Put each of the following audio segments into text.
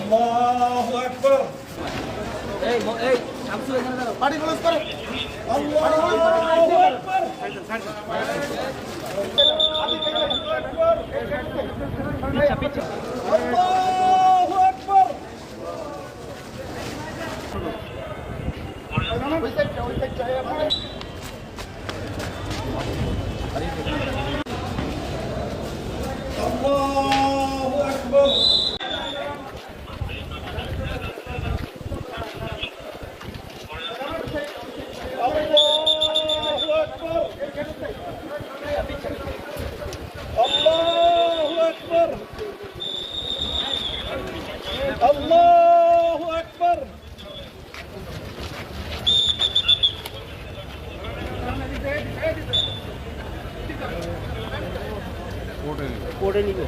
আল্লাহু আকবার। এই শামসুল এখানে দাঁড়াও। পানি ক্লোজ করো। আল্লাহু আকবার। আল্লাহু আকবার। আল্লাহু আকবার। আল্লাহু আকবার। কোডে নিবে।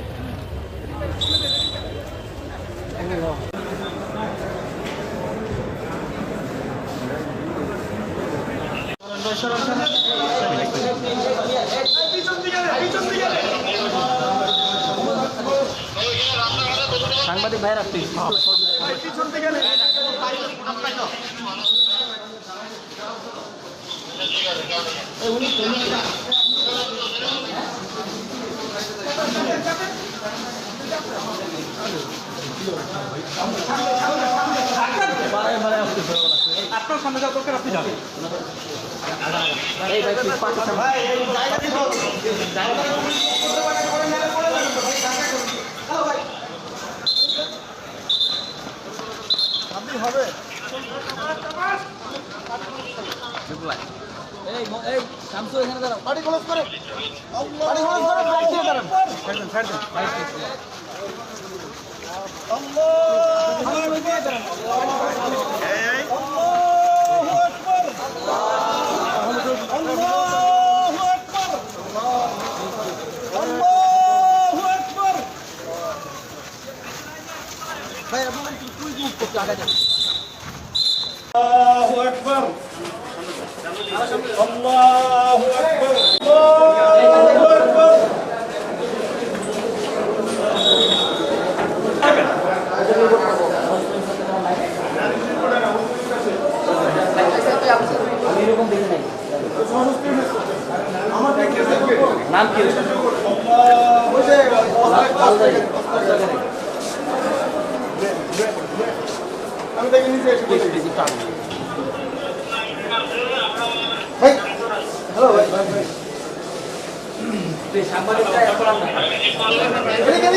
সাংবাদিক ভাইরা প্লিজ পিছন থেকে আপনার সামনে যাওয়া দরকার, আপনি যাবেন। এই ভাই প্লিজ পাশে সামনে। আপনি হবে এই শামসুল এখানে দাঁড়াও। পানি ক্লোজ করো। পানি ক্লোজ করো। বাইক দিয়ে দাঁড়ান। ছাড় দেন। আল্লাহু আকবার। আল্লাহু আকবার। আল্লাহু আকবার। আল্লাহু আকবার। ভাই আপনারা একটু কুইক মুভ করতে আগে যান। আল্লাহু আকবার। আল্লাহু আকবার। আল্লাহু আকবার। আমি এরকম দেখি নাই। নাম কি? আমি দেখে নিচে এসে বলি। ভাই হ্যালো ভাই সাংবাদিকটা এখন আমরা এদিকে